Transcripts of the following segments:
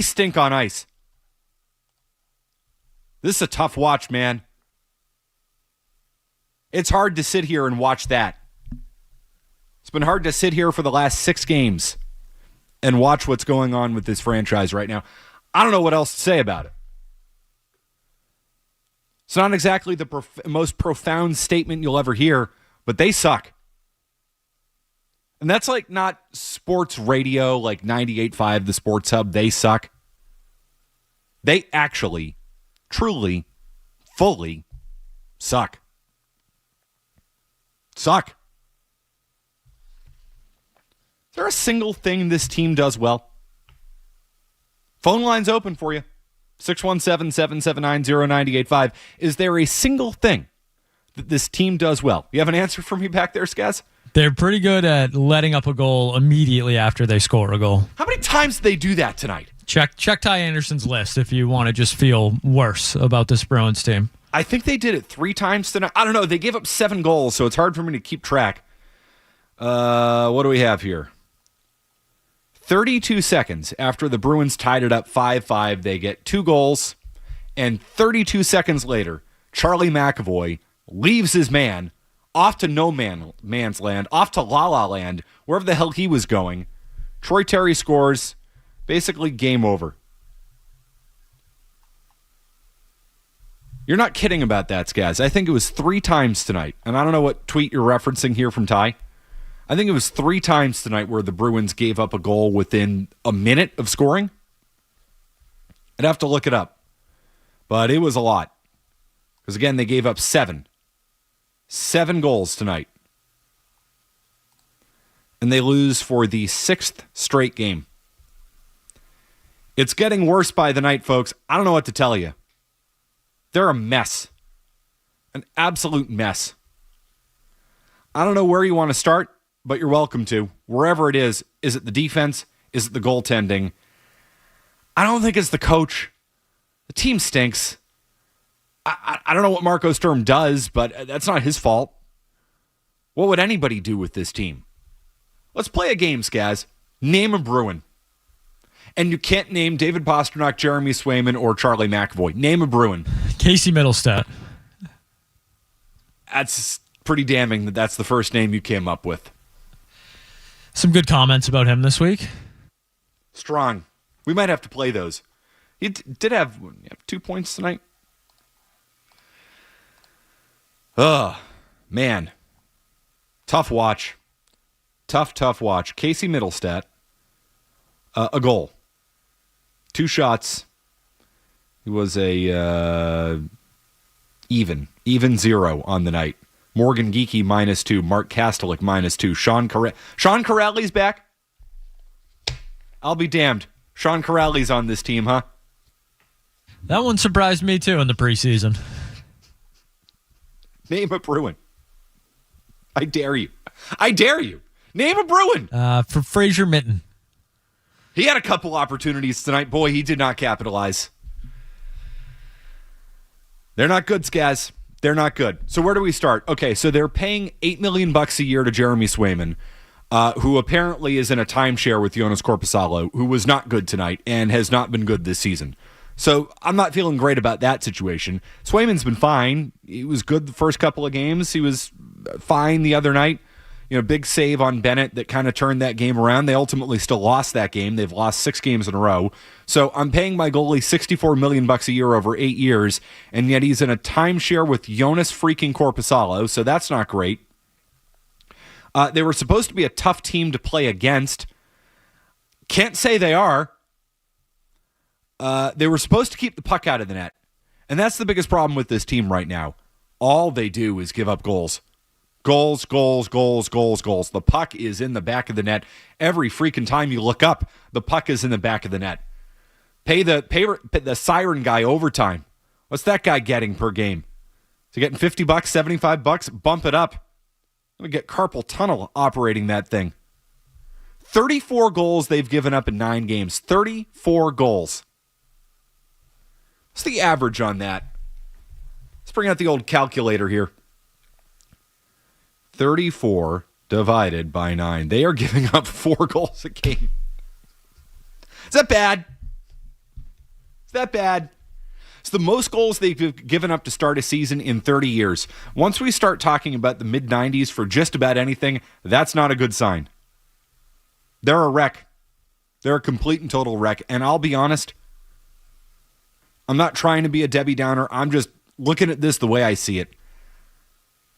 stink on ice. This is a tough watch, man. It's hard to sit here and watch that. It's been hard to sit here for the last 6 games and watch what's going on with this franchise right now. I don't know what else to say about it. It's not exactly the most profound statement you'll ever hear, but they suck. And that's like not sports radio, like 98.5, the Sports Hub. They suck. They actually, truly, fully suck. Suck. Is there a single thing this team does well? Phone line's open for you. 617-779-0985. Is there a single thing that this team does well? You have an answer for me back there, Skaz? They're pretty good at letting up a goal immediately after they score a goal. How many times did they do that tonight? Check Ty Anderson's list if you want to just feel worse about this Bruins team. I think they did it 3 times tonight. I don't know. They gave up 7 goals, so it's hard for me to keep track. What do we have here? 32 seconds after the Bruins tied it up 5-5, they get 2 goals, and 32 seconds later, Charlie McAvoy leaves his man off to man's land, off to La La Land, wherever the hell he was going. Troy Terry scores, basically game over. You're not kidding about that, Skaz. I think it was 3 times tonight, and I don't know what tweet you're referencing here from Ty. I think it was 3 times tonight where the Bruins gave up a goal within a minute of scoring. I'd have to look it up. But it was a lot. Because, again, they gave up 7. 7 goals tonight. And they lose for the 6th straight game. It's getting worse by the night, folks. I don't know what to tell you. They're a mess. An absolute mess. I don't know where you want to start, but you're welcome to. Wherever it is it the defense? Is it the goaltending? I don't think it's the coach. The team stinks. I don't know what Marco Sturm does, but that's not his fault. What would anybody do with this team? Let's play a game, Skaz. Name a Bruin. And you can't name David Pastrnak, Jeremy Swayman, or Charlie McAvoy. Name a Bruin. Casey Middlestat. That's pretty damning that that's the first name you came up with. Some good comments about him this week. Strong. We might have to play those. He did have 2 points tonight. Oh, man. Tough watch. Tough watch. Casey Middlestat. A goal. 2 shots. He was a even 0 on the night. Morgan Geekie -2. Mark Kastelik -2. Sean Corrali's back. I'll be damned. Sean Corrali's on this team, huh? That one surprised me too in the preseason. Name a Bruin. I dare you. Name a Bruin. For Fraser Mitten. He had a couple opportunities tonight. Boy, he did not capitalize. They're not good, Skaz. They're not good. So where do we start? Okay, so they're paying $8 million a year to Jeremy Swayman, who apparently is in a timeshare with Jonas Korpisalo, who was not good tonight and has not been good this season. So I'm not feeling great about that situation. Swayman's been fine. He was good the first couple of games. He was fine the other night. Big save on Bennett that kind of turned that game around. They ultimately still lost that game. They've lost 6 games in a row. So I'm paying my goalie $64 million a year over 8 years, and yet he's in a timeshare with Jonas freaking Korpisalo, so that's not great. They were supposed to be a tough team to play against. Can't say they are. They were supposed to keep the puck out of the net, and that's the biggest problem with this team right now. All they do is give up goals. Goals. The puck is in the back of the net. Every freaking time you look up, the puck is in the back of the net. Pay the siren guy overtime. What's that guy getting per game? Is he getting $50, $75? Bump it up. I'm going to get carpal tunnel operating that thing. 34 goals they've given up in 9 games. 34 goals. What's the average on that? Let's bring out the old calculator here. 34 divided by 9. They are giving up 4 goals a game. Is that bad? Is that bad? It's the most goals they've given up to start a season in 30 years. Once we start talking about the mid-90s for just about anything, that's not a good sign. They're a wreck. They're a complete and total wreck. And I'll be honest, I'm not trying to be a Debbie Downer. I'm just looking at this the way I see it.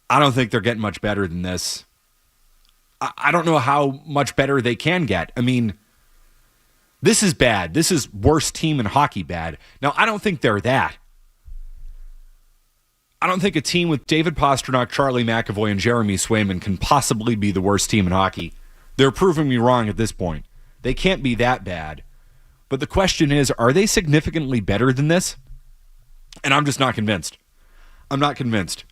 I don't think they're getting much better than this. I don't know how much better they can get. I mean, this is bad. This is worst team in hockey bad. Now, I don't think they're that. I don't think a team with David Pastrnak, Charlie McAvoy, and Jeremy Swayman can possibly be the worst team in hockey. They're proving me wrong at this point. They can't be that bad. But the question is, are they significantly better than this? And I'm just not convinced. I'm not convinced.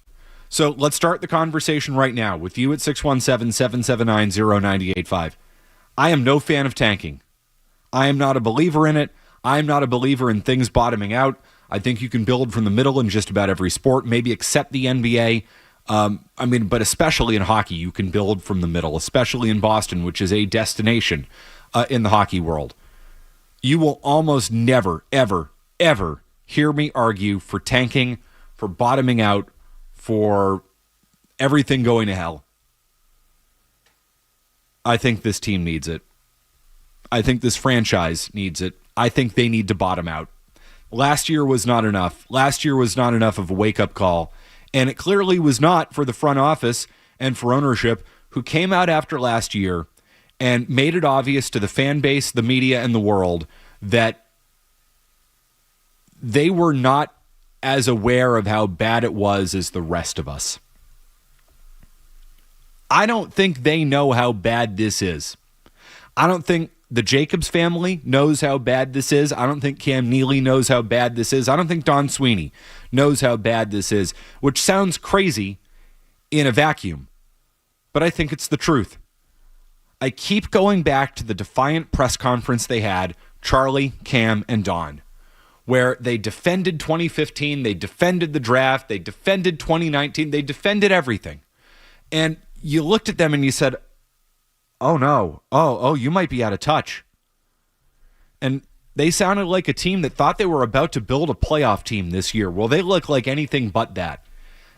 So let's start the conversation right now with you at 617-779-0985. I am no fan of tanking. I am not a believer in it. I am not a believer in things bottoming out. I think you can build from the middle in just about every sport, maybe except the NBA. But especially in hockey, you can build from the middle, especially in Boston, which is a destination in the hockey world. You will almost never, ever, ever hear me argue for tanking, for bottoming out, for everything going to hell. I think this team needs it. I think this franchise needs it. I think they need to bottom out. Last year was not enough. Last year was not enough of a wake-up call. And it clearly was not for the front office and for ownership, who came out after last year and made it obvious to the fan base, the media, and the world that they were not as aware of how bad it was as the rest of us. I don't think they know how bad this is. I don't think the Jacobs family knows how bad this is. I don't think Cam Neely knows how bad this is. I don't think Don Sweeney knows how bad this is, which sounds crazy in a vacuum, but I think it's the truth. I keep going back to the defiant press conference they had, Charlie, Cam, and Don, where they defended 2015, they defended the draft, they defended 2019, they defended everything. And you looked at them and you said, oh no, oh, you might be out of touch. And they sounded like a team that thought they were about to build a playoff team this year. Well, they look like anything but that.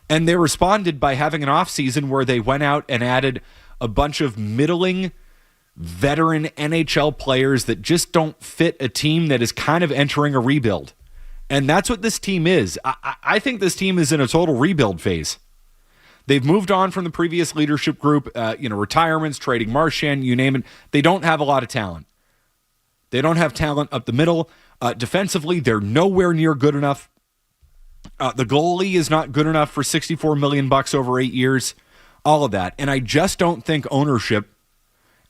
And they responded by having an offseason where they went out and added a bunch of middling veteran NHL players that just don't fit a team that is kind of entering a rebuild. And that's what this team is. I think this team is in a total rebuild phase. They've moved on from the previous leadership group, retirements, trading Marchand, you name it. They don't have a lot of talent. They don't have talent up the middle. Defensively, they're nowhere near good enough. The goalie is not good enough for $64 million over 8 years. All of that. And I just don't think ownership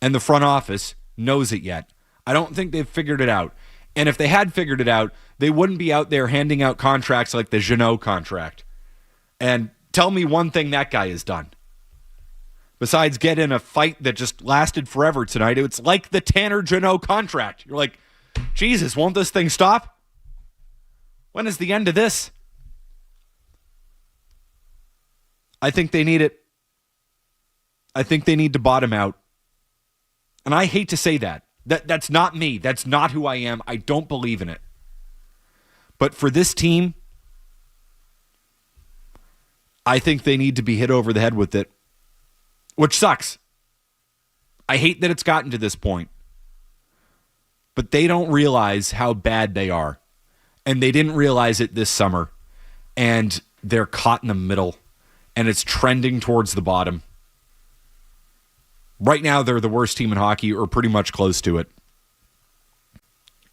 and the front office knows it yet. I don't think they've figured it out. And if they had figured it out, they wouldn't be out there handing out contracts like the Jeannot contract. And tell me one thing that guy has done. Besides get in a fight that just lasted forever tonight, it's like the Tanner Jeannot contract. You're like, Jesus, won't this thing stop? When is the end of this? I think they need it. I think they need to bottom out. And I hate to say that. That's not me. That's not who I am. I don't believe in it. But for this team, I think they need to be hit over the head with it, which sucks. I hate that it's gotten to this point. But they don't realize how bad they are. And they didn't realize it this summer. And they're caught in the middle. And it's trending towards the bottom. Right now, they're the worst team in hockey, or pretty much close to it.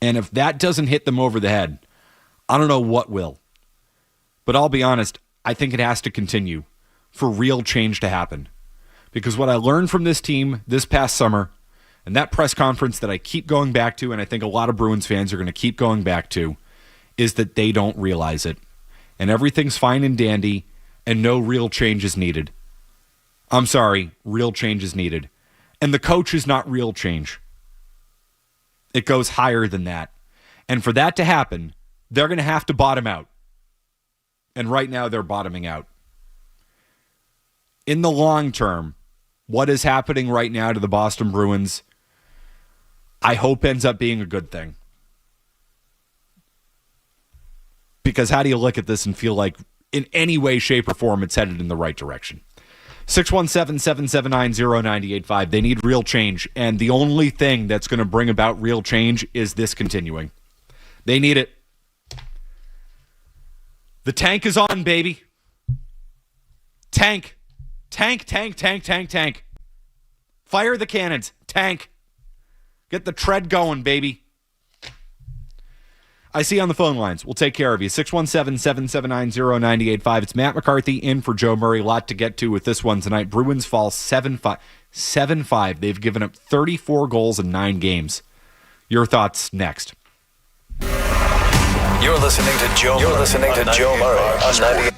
And if that doesn't hit them over the head, I don't know what will. But I'll be honest, I think it has to continue for real change to happen. Because what I learned from this team this past summer, and that press conference that I keep going back to, and I think a lot of Bruins fans are going to keep going back to, is that they don't realize it. And everything's fine and dandy, and no real change is needed. I'm sorry, real change is needed. And the coach is not real change. It goes higher than that. And for that to happen, they're going to have to bottom out. And right now, they're bottoming out. In the long term, what is happening right now to the Boston Bruins, I hope ends up being a good thing. Because how do you look at this and feel like in any way, shape, or form it's headed in the right direction? 617-779-0985. They need real change, and the only thing that's going to bring about real change is this continuing. They need it. The tank is on, baby. Tank. Tank, tank, tank, tank, tank. Fire the cannons. Tank. Get the tread going, baby. I see you on the phone lines. We'll take care of you. 617-779-0985. It's Matt McCarthy in for Joe Murray. A lot to get to with this one tonight. Bruins fall 7-5. 7-5. They've given up 34 goals in 9 games. Your thoughts next. You're listening to Joe Murray on 98.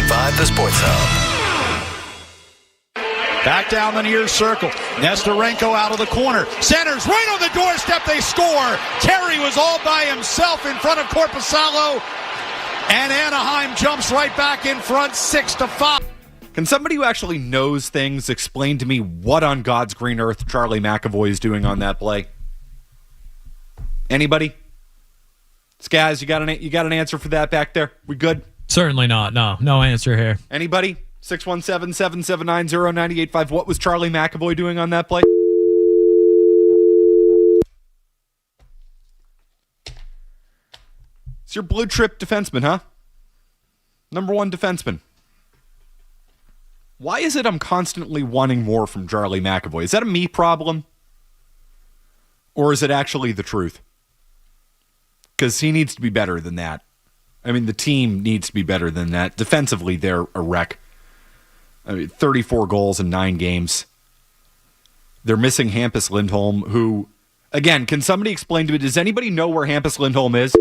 98.5 The Sports Hub. Back down the near circle. Nestorenko out of the corner. Centers right on the doorstep. They score. Terry was all by himself in front of Korpisalo. And Anaheim jumps right back in front, 6-5. Can somebody who actually knows things explain to me what on God's green earth Charlie McAvoy is doing on that play? Anybody? Skaz, you got an answer for that back there? We good? Certainly not. No answer here. Anybody? 617-779-0985. What was Charlie McAvoy doing on that play? It's your blue chip defenseman, huh? Number one defenseman. Why is it I'm constantly wanting more from Charlie McAvoy? Is that a me problem? Or is it actually the truth? Because he needs to be better than that. I mean, the team needs to be better than that. Defensively, they're a wreck. I mean, 34 goals in 9 games. They're missing Hampus Lindholm, who, again, can somebody explain to me, does anybody know where Hampus Lindholm is?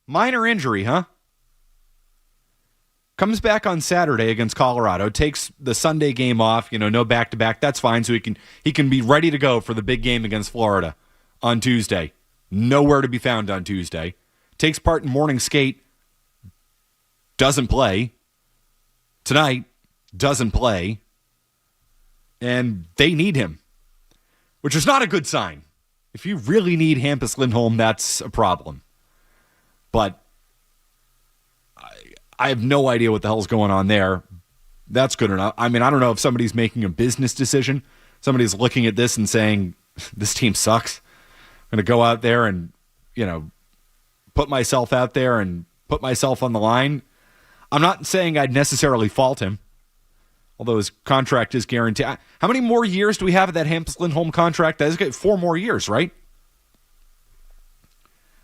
Minor injury, huh? Comes back on Saturday against Colorado, takes the Sunday game off, no back-to-back. That's fine, so he can be ready to go for the big game against Florida on Tuesday. Nowhere to be found on Tuesday. Takes part in morning skate. Doesn't play. Tonight, doesn't play. And they need him, which is not a good sign. If you really need Hampus Lindholm, that's a problem. But I have no idea what the hell's going on there. That's good enough. I mean, I don't know if somebody's making a business decision. Somebody's looking at this and saying, this team sucks. I'm going to go out there and, put myself out there and put myself on the line. I'm not saying I'd necessarily fault him, although his contract is guaranteed. How many more years do we have of that Hampus Lindholm contract? That's 4 more years, right?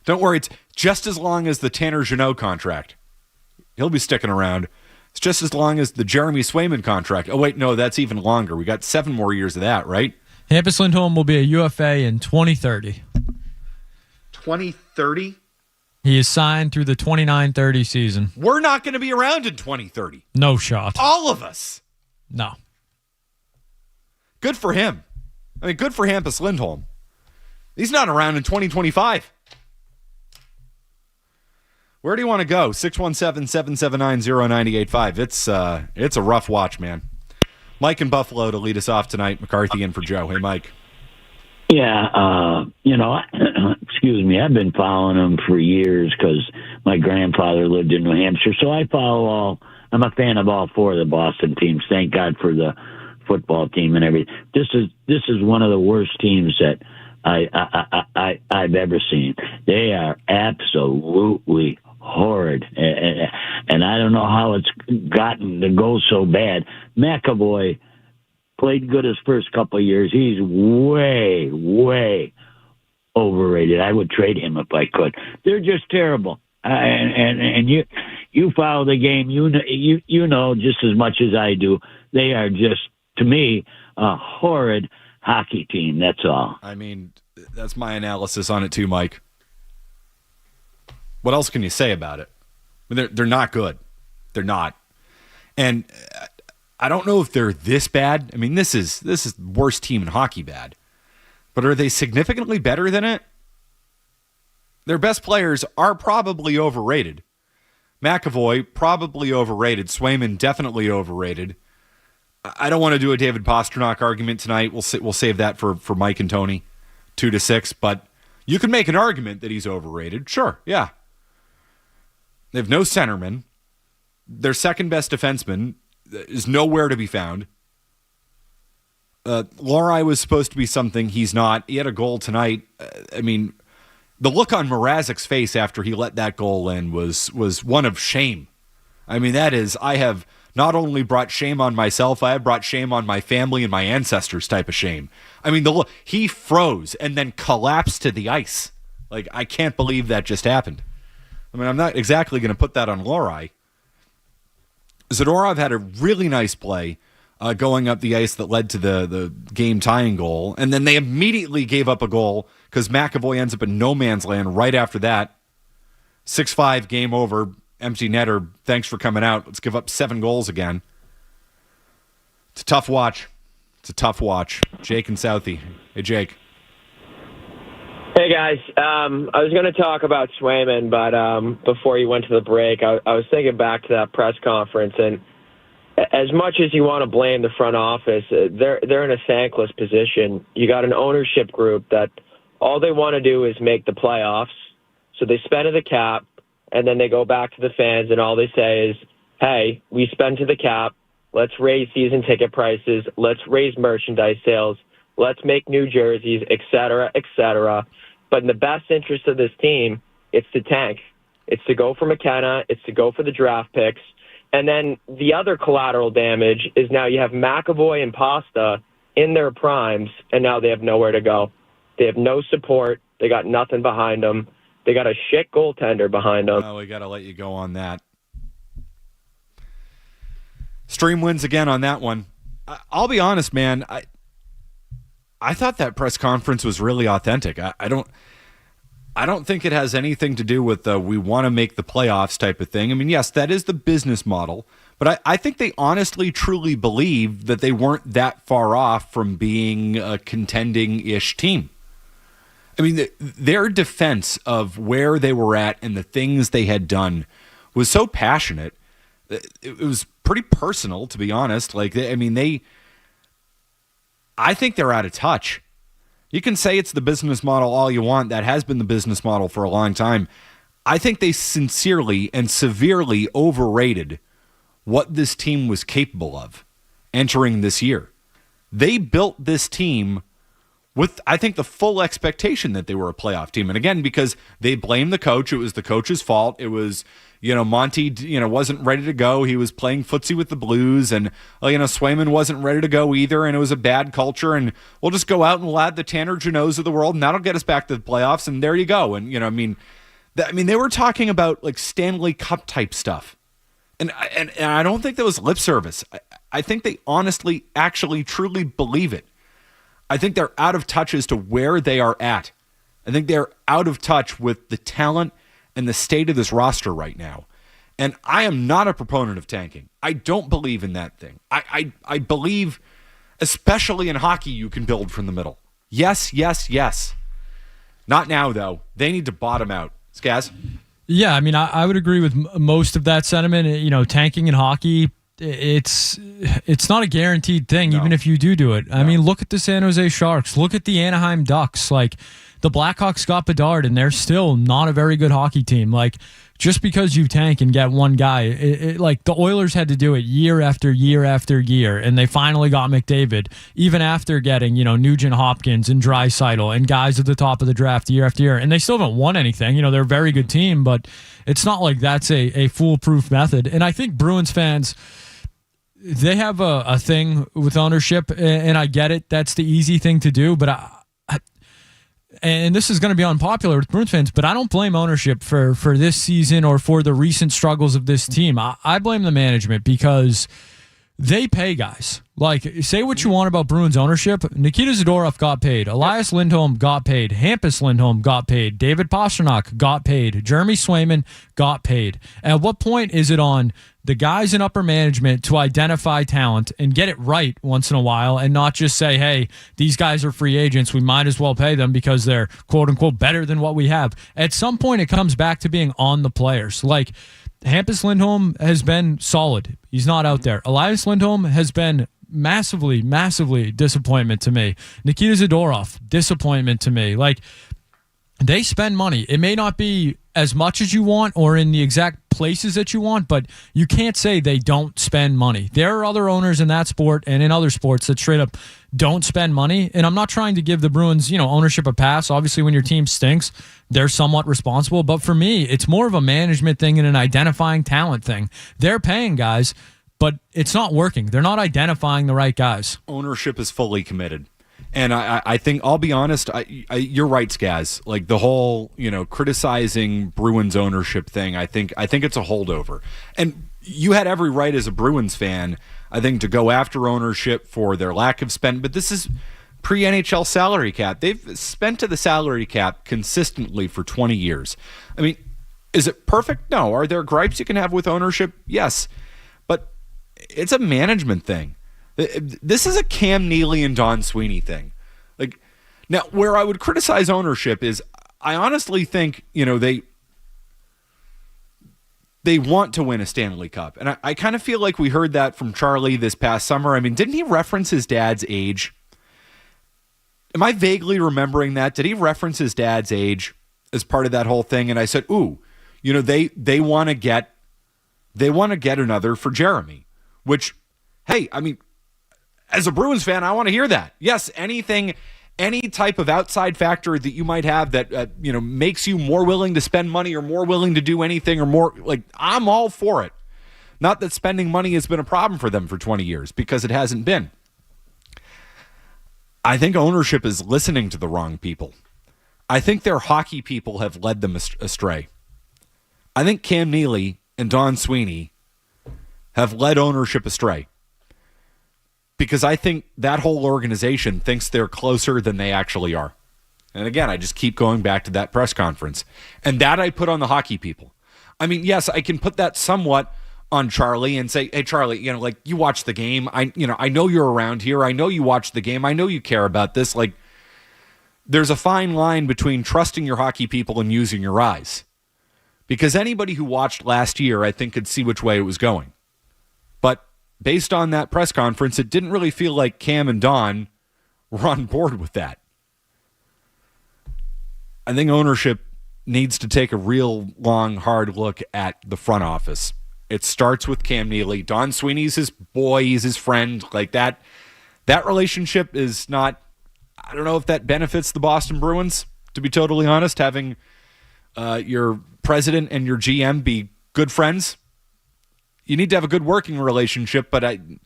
Don't worry, it's just as long as the Tanner Jeannot contract. He'll be sticking around. It's just as long as the Jeremy Swayman contract. Oh, wait, no, that's even longer. We got 7 more years of that, right? Hampus Lindholm will be a UFA in 2030. 2030? He is signed through the 29-30 season. We're not going to be around in 2030. No shot. All of us. No. Good for him. I mean, good for Hampus Lindholm. He's not around in 2025. Where do you want to go? 617-779-0985. It's a rough watch, man. Mike in Buffalo to lead us off tonight. McCarthy in for Joe. Hey, Mike. Yeah, excuse me, I've been following them for years because my grandfather lived in New Hampshire, so I'm a fan of all 4 of the Boston teams. Thank God for the football team and everything. This is one of the worst teams that I've ever seen. They are absolutely horrid, and I don't know how it's gotten to go so bad. McAvoy played good his first couple of years. He's way, way overrated. I would trade him if I could. They're just terrible. And you follow the game. You know just as much as I do. They are just, to me, a horrid hockey team. That's all. I mean, that's my analysis on it too, Mike. What else can you say about it? I mean, they're not good. They're not. And I don't know if they're this bad. I mean, this is the worst team in hockey bad. But are they significantly better than it? Their best players are probably overrated. McAvoy, probably overrated. Swayman, definitely overrated. I don't want to do a David Pastrnak argument tonight. We'll save that for Mike and Tony, 2-6. But you can make an argument that he's overrated. Sure, yeah. They have no centerman. Their second best defenseman is nowhere to be found. Lohrei was supposed to be something. He's not. He had a goal tonight. I mean, the look on Mrazek's face after he let that goal in was one of shame. I mean, that is, I have not only brought shame on myself, I have brought shame on my family and my ancestors type of shame. I mean, the look, he froze and then collapsed to the ice. Like, I can't believe that just happened. I mean, I'm not exactly going to put that on Lohrei. Zadorov had a really nice play going up the ice that led to the game-tying goal, and then they immediately gave up a goal because McAvoy ends up in no man's land right after that. 6-5, game over, empty netter. Thanks for coming out. Let's give up 7 goals again. It's a tough watch. Jake and Southie. Hey, Jake. Hey, guys. I was going to talk about Swayman, but before you went to the break, I was thinking back to that press conference, and as much as you want to blame the front office, they're in a thankless position. You got an ownership group that all they want to do is make the playoffs, so they spend to the cap, and then they go back to the fans, and all they say is, hey, we spend to the cap, let's raise season ticket prices, let's raise merchandise sales, let's make new jerseys, et cetera, et cetera. But in the best interest of this team, it's to tank. It's to go for McKenna. It's to go for the draft picks. And then the other collateral damage is now you have McAvoy and Pasta in their primes, and now they have nowhere to go. They have no support. They got nothing behind them. They got a shit goaltender behind them. Oh, we got to let you go on that. Stream wins again on that one. I'll be honest, man. I thought that press conference was really authentic. I don't think it has anything to do with the we want to make the playoffs type of thing. I mean, yes, that is the business model, but I think they honestly, truly believe that they weren't that far off from being a contending-ish team. I mean, their defense of where they were at and the things they had done was so passionate. It was pretty personal, to be honest. I think they're out of touch. You can say it's the business model all you want. That has been the business model for a long time. I think they sincerely and severely overrated what this team was capable of entering this year. They built this team with, I think, the full expectation that they were a playoff team. And again, because they blamed the coach, it was the coach's fault. It was, Monty, wasn't ready to go. He was playing footsie with the Blues, and, Swayman wasn't ready to go either, and it was a bad culture, and we'll just go out and we'll add the Tanner Jeannots of the world, and that'll get us back to the playoffs, and there you go. And, they were talking about, like, Stanley Cup type stuff. And I don't think that was lip service. I think they honestly, actually, truly believe it. I think they're out of touch as to where they are at. I think they're out of touch with the talent and the state of this roster right now. And I am not a proponent of tanking. I don't believe in that thing. I believe, especially in hockey, you can build from the middle. Yes, yes, yes. Not now, though. They need to bottom out. Skaz? Yeah, I mean, I would agree with most of that sentiment. Tanking in hockey, it's not a guaranteed thing, even if you do it. I mean, look at the San Jose Sharks. Look at the Anaheim Ducks. Like, the Blackhawks got Bedard, and they're still not a very good hockey team. Like, just because you tank and get one guy, like the Oilers had to do it year after year after year, and they finally got McDavid, even after getting, Nugent Hopkins and Draisaitl and guys at the top of the draft year after year, and they still haven't won anything. They're a very good team, but it's not like that's a foolproof method. And I think Bruins fans, they have a thing with ownership, and I get it. That's the easy thing to do, but and this is going to be unpopular with Bruins fans, but I don't blame ownership for this season or for the recent struggles of this team. I blame the management because they pay guys. Like, say what you want about Bruins ownership. Nikita Zadorov got paid. Elias Lindholm got paid. Hampus Lindholm got paid. David Pastrnak got paid. Jeremy Swayman got paid. At what point is it on the guys in upper management to identify talent and get it right once in a while and not just say, hey, these guys are free agents, we might as well pay them because they're quote-unquote better than what we have? At some point, it comes back to being on the players. Like, Hampus Lindholm has been solid. He's not out there. Elias Lindholm has been massively, massively disappointment to me. Nikita Zadorov, disappointment to me. Like, they spend money. It may not be as much as you want or in the exact places that you want, but you can't say they don't spend money. There are other owners in that sport and in other sports that straight up don't spend money. And I'm not trying to give the Bruins, ownership a pass. Obviously, when your team stinks, they're somewhat responsible. But for me, it's more of a management thing and an identifying talent thing. They're paying guys, but it's not working. They're not identifying the right guys. Ownership is fully committed. And I think, I'll be honest, you're right, Skaz. Like, the whole, criticizing Bruins ownership thing, I think it's a holdover. And you had every right as a Bruins fan, I think, to go after ownership for their lack of spend. But this is pre-NHL salary cap. They've spent to the salary cap consistently for 20 years. I mean, Is it perfect? No. Are there gripes you can have with ownership? Yes. But it's a management thing. This is a Cam Neely and Don Sweeney thing. Like, now, where I would criticize ownership is I honestly think, they want to win a Stanley Cup. And I kind of feel like we heard that from Charlie this past summer. I mean, didn't he reference his dad's age? Am I vaguely remembering that? Did he reference his dad's age as part of that whole thing? And I said, ooh, they want to get another for Jeremy, which, hey, I mean, as a Bruins fan, I want to hear that. Yes, any type of outside factor that you might have that makes you more willing to spend money or more willing to do anything or more, like, I'm all for it. Not that spending money has been a problem for them for 20 years, because it hasn't been. I think ownership is listening to the wrong people. I think their hockey people have led them astray. I think Cam Neely and Don Sweeney have led ownership astray. Because I think that whole organization thinks they're closer than they actually are. And again, I just keep going back to that press conference. And that I put on the hockey people. I mean, yes, I can put that somewhat on Charlie and say, hey, Charlie, you watch the game. I know you're around here. I know you watch the game. I know you care about this. Like, there's a fine line between trusting your hockey people and using your eyes. Because anybody who watched last year, I think, could see which way it was going. But based on that press conference, it didn't really feel like Cam and Don were on board with that. I think ownership needs to take a real long, hard look at the front office. It starts with Cam Neely. Don Sweeney's his boy. He's his friend. Like that relationship is not, I don't know if that benefits the Boston Bruins, to be totally honest, having your president and your GM be good friends. You need to have a good working relationship, but I don't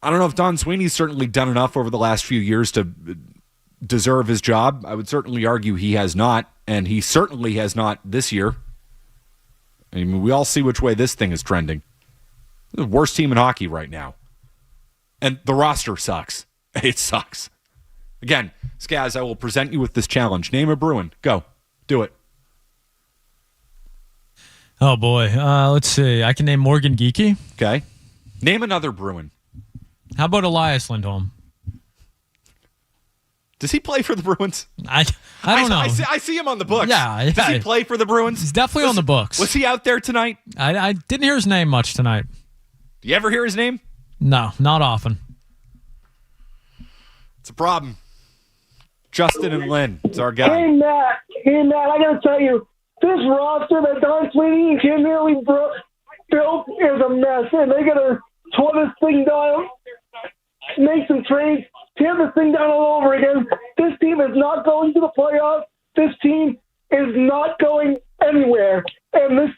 know if Don Sweeney's certainly done enough over the last few years to deserve his job. I would certainly argue he has not, and he certainly has not this year. I mean, we all see which way this thing is trending. The worst team in hockey right now. And the roster sucks. It sucks. Again, Skaz, I will present you with this challenge. Name a Bruin. Go. Do it. Oh, boy. Let's see. I can name Morgan Geekie. Okay. Name another Bruin. How about Elias Lindholm? Does he play for the Bruins? I don't know. I see him on the books. Yeah. Does he play for the Bruins? He's definitely on the books. Was he out there tonight? I didn't hear his name much tonight. Do you ever hear his name? No, not often. It's a problem. Justin and Lynn. It's our guy. Hey, Matt, I got to tell you, this roster that Don Sweeney and Cam Neely built is a mess, and they got to tore this thing down, make some trades, tear this thing down all over again. This team is not going to the playoffs. This team is not going anywhere, and this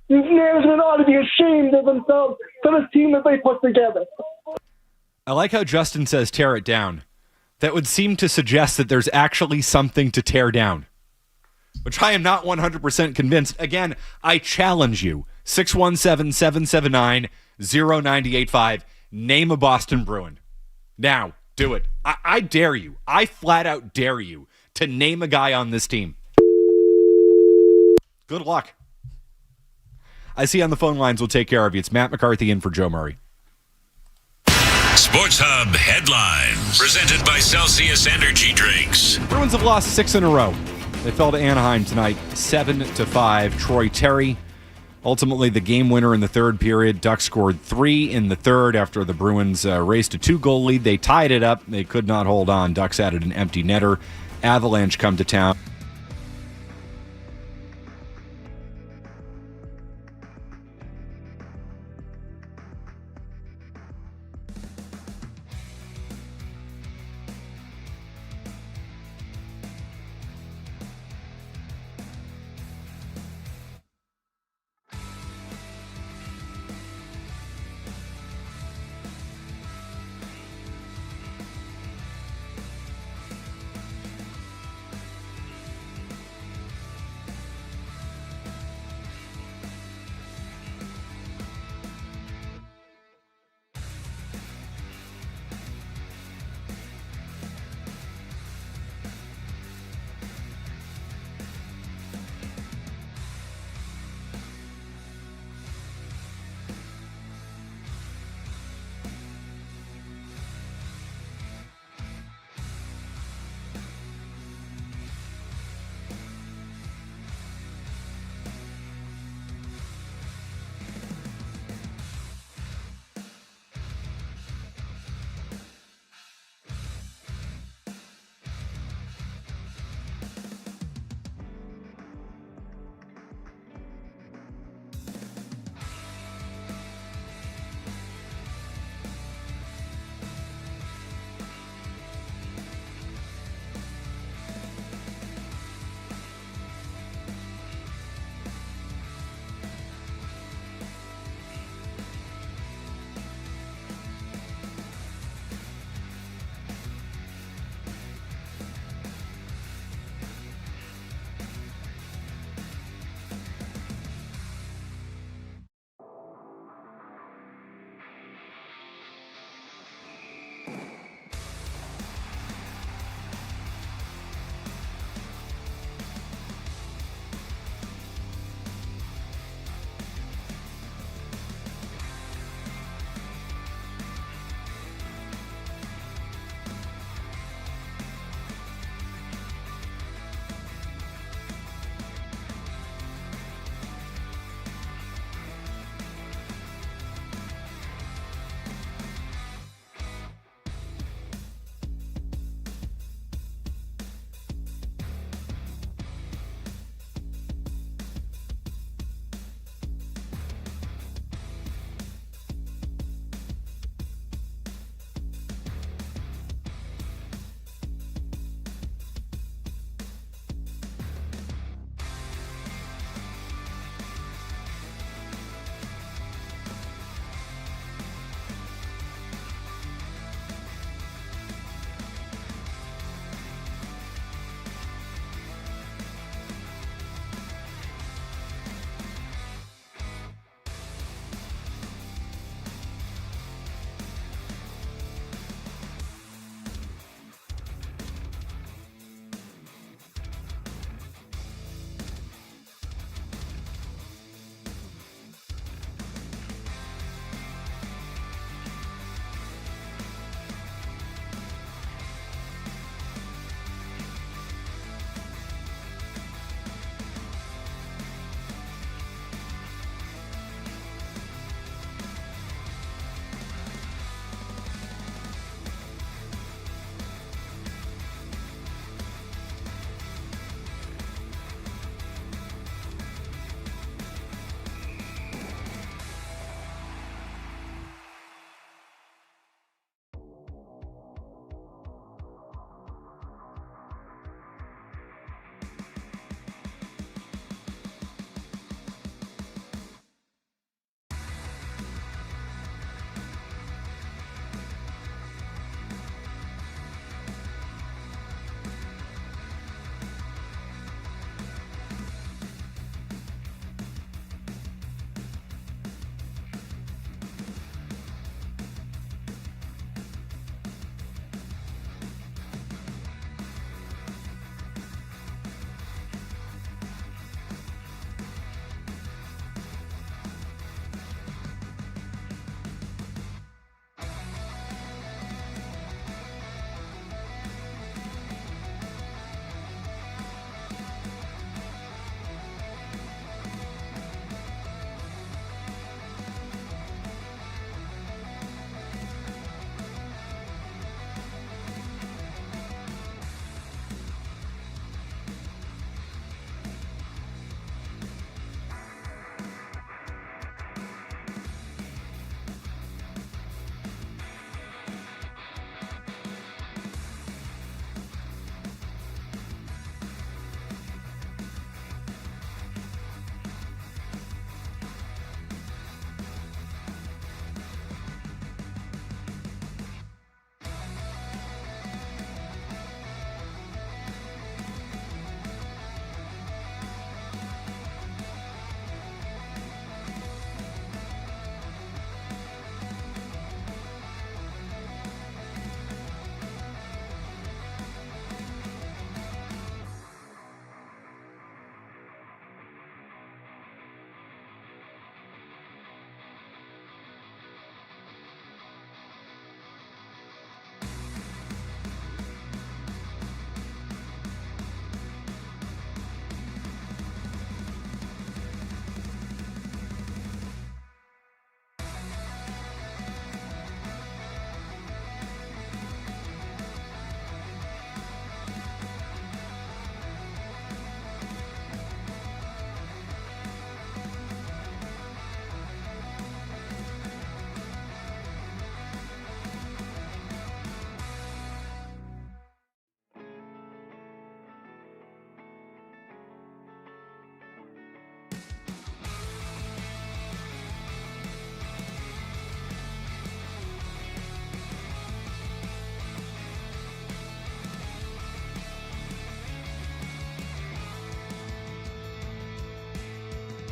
management ought to be ashamed of themselves for this team that they put together. I like how Justin says tear it down. That would seem to suggest that there's actually something to tear down, which I am not 100% convinced. Again, I challenge you. 617-779-0985. Name a Boston Bruin. Now, do it. I dare you. I flat out dare you to name a guy on this team. Good luck. I see on the phone lines. We'll take care of you. It's Matt McCarthy in for Joe Murray. Sports Hub headlines presented by Celsius Energy Drinks. Bruins have lost 6 in a row. They fell to Anaheim tonight, 7-5. Troy Terry, ultimately the game winner in the third period. Ducks scored 3 in the third after the Bruins raced a 2-goal lead. They tied it up. They could not hold on. Ducks added an empty netter. Avalanche come to town.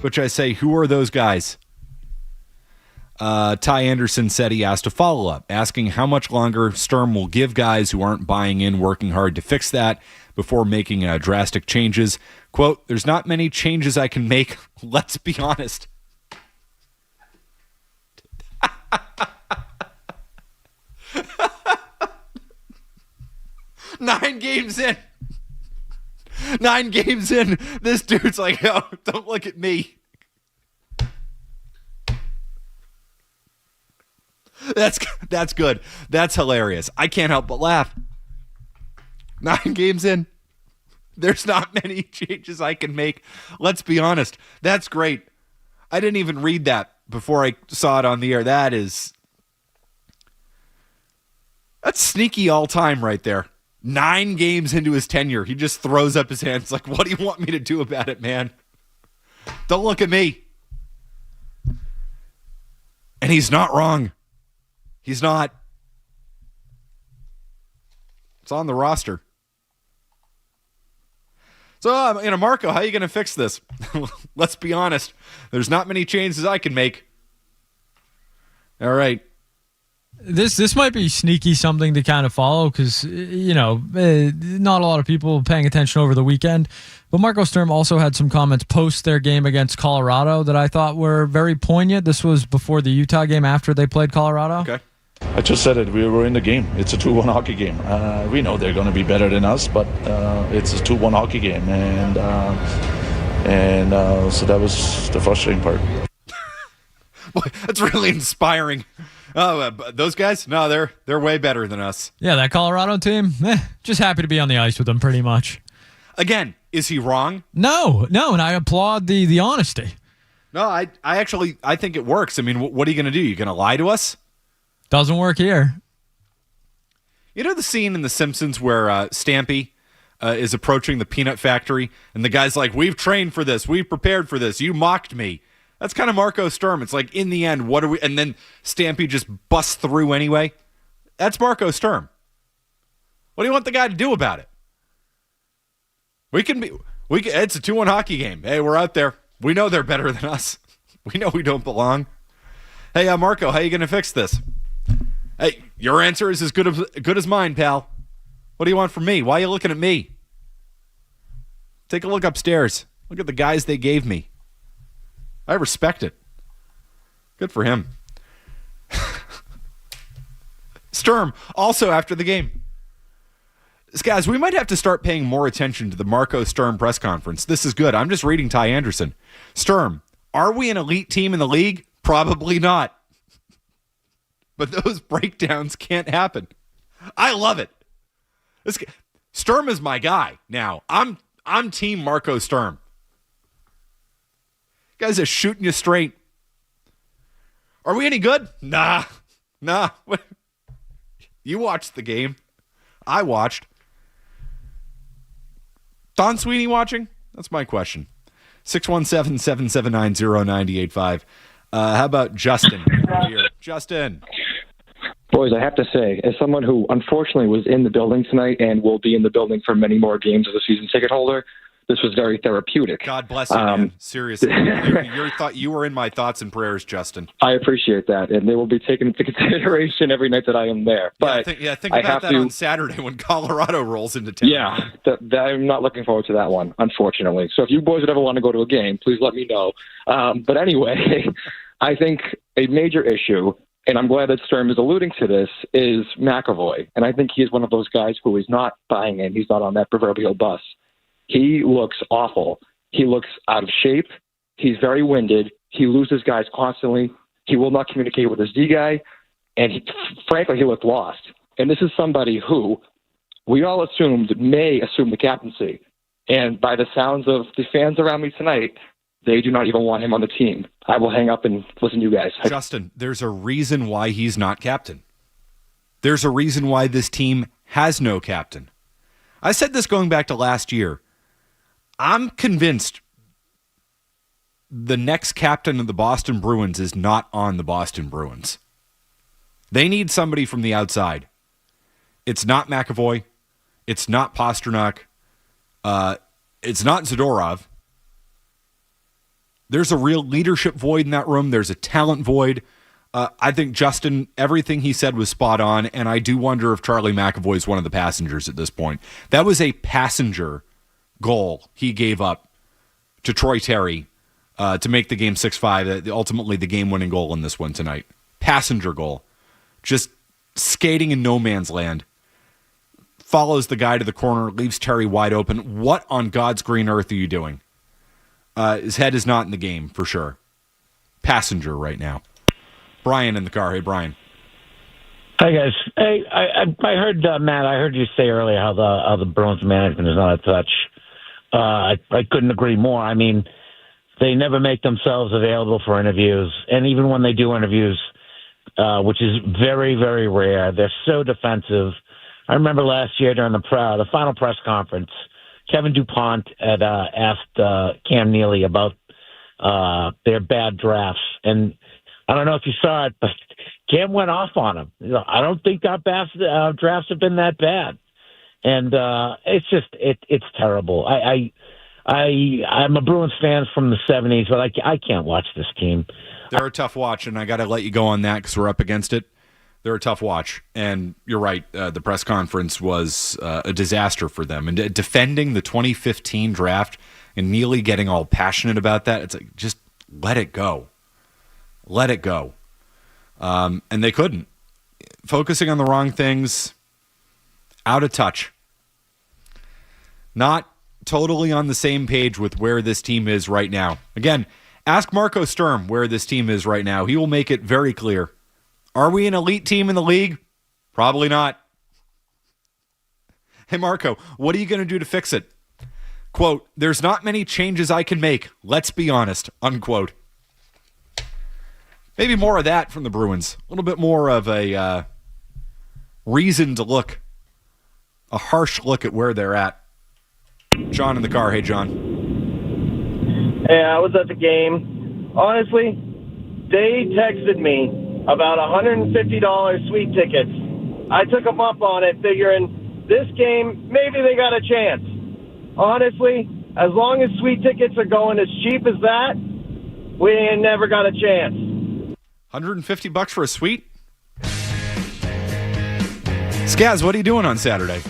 which I say, who are those guys? Ty Anderson said he asked a follow-up, asking how much longer Sturm will give guys who aren't buying in working hard to fix that before making drastic changes. Quote, there's not many changes I can make. Let's be honest. Nine games in, this dude's like, oh, don't look at me. That's good. That's hilarious. I can't help but laugh. 9 games in, there's not many changes I can make. Let's be honest. That's great. I didn't even read that before I saw it on the air. That's sneaky all time right there. 9 games into his tenure, he just throws up his hands like, what do you want me to do about it, man? Don't look at me. And he's not wrong. He's not. It's on the roster. So, Marco, how are you going to fix this? Let's be honest. There's not many changes I can make. All right. This might be sneaky something to kind of follow because, not a lot of people paying attention over the weekend. But Marco Sturm also had some comments post their game against Colorado that I thought were very poignant. This was before the Utah game after they played Colorado. Okay. I just said it. We were in the game. It's a 2-1 hockey game. We know they're going to be better than us, but it's a 2-1 hockey game, and so that was the frustrating part. Boy, that's really inspiring. Oh, those guys? No, they're way better than us. Yeah, that Colorado team. Just happy to be on the ice with them, pretty much. Again, is he wrong? No, and I applaud the honesty. No, I think it works. I mean, what are you going to do? You going to lie to us? Doesn't work here. You know the scene in The Simpsons where Stampy is approaching the peanut factory, and the guy's like, we've trained for this. We've prepared for this. You mocked me. That's kind of Marco Sturm. It's like, in the end, what are we? And then Stampy just busts through anyway. That's Marco Sturm. What do you want the guy to do about it? It's a 2-1 hockey game. Hey, we're out there. We know they're better than us. We know we don't belong. Hey, Marco, how you going to fix this? Hey, your answer is as good as mine, pal. What do you want from me? Why are you looking at me? Take a look upstairs. Look at the guys they gave me. I respect it. Good for him. Sturm, also after the game. Guys, we might have to start paying more attention to the Marco Sturm press conference. This is good. I'm just reading Ty Anderson. Sturm, are we an elite team in the league? Probably not. But those breakdowns can't happen. I love it. Sturm is my guy now. I'm team Marco Sturm. Guys are shooting you straight. Are we any good? Nah. You watched the game. I watched. Don Sweeney watching? That's my question. 617-779-0985. How about Justin? Justin. Boys, I have to say, as someone who unfortunately was in the building tonight and will be in the building for many more games as a season ticket holder, this was very therapeutic. God bless you, man. Seriously. You were in my thoughts and prayers, Justin. I appreciate that, and they will be taken into consideration every night that I am there. But think about that on Saturday when Colorado rolls into town. Yeah, I'm not looking forward to that one, unfortunately. So if you boys would ever want to go to a game, please let me know. But anyway, I think a major issue, and I'm glad that Sturm is alluding to this, is McAvoy. And I think he is one of those guys who is not buying in. He's not on that proverbial bus. He looks awful. He looks out of shape. He's very winded. He loses guys constantly. He will not communicate with his D guy. And frankly, he looked lost. And this is somebody who we all assumed may assume the captaincy. And by the sounds of the fans around me tonight, they do not even want him on the team. I will hang up and listen to you guys. Justin, there's a reason why he's not captain. There's a reason why this team has no captain. I said this going back to last year. I'm convinced the next captain of the Boston Bruins is not on the Boston Bruins. They need somebody from the outside. It's not McAvoy. It's not Pasternak. It's not Zadorov. There's a real leadership void in that room. There's a talent void. I think Justin, everything he said was spot on, and I do wonder if Charlie McAvoy is one of the passengers at this point. That was a passenger goal he gave up to Troy Terry to make the game 6-5, ultimately the game-winning goal in this one tonight. Passenger goal. Just skating in no man's land. Follows the guy to the corner, leaves Terry wide open. What on God's green earth are you doing? His head is not in the game, for sure. Passenger right now. Brian in the car. Hey, Brian. Hi, guys. Hey, I heard, Matt, I heard you say earlier how the Bruins management is not a touch. I couldn't agree more. I mean, they never make themselves available for interviews. And even when they do interviews, which is very, very rare, they're so defensive. I remember last year during the final press conference, Kevin DuPont had asked Cam Neely about their bad drafts. And I don't know if you saw it, but Cam went off on him. I don't think our drafts have been that bad. And it's terrible. I'm a Bruins fan from the 70s, but I can't watch this team. They're a tough watch, and I got to let you go on that because we're up against it. They're a tough watch, and you're right. The press conference was a disaster for them. And defending the 2015 draft and Neely getting all passionate about that, it's like, just let it go. Let it go. And they couldn't. Focusing on the wrong things, out of touch. Not totally on the same page with where this team is right now. Again, ask Marco Sturm where this team is right now. He will make it very clear. Are we an elite team in the league? Probably not. Hey, Marco, what are you going to do to fix it? Quote, there's not many changes I can make. Let's be honest. Unquote. Maybe more of that from the Bruins. A little bit more of a reason to look. A harsh look at where they're at. John in the car. Hey, John. Hey, I was at the game. Honestly, they texted me about $150 sweet tickets. I took them up on it, figuring this game, maybe they got a chance. Honestly, as long as sweet tickets are going as cheap as that, we ain't never got a chance. $150 for a suite? Skaz, what are you doing on Saturday?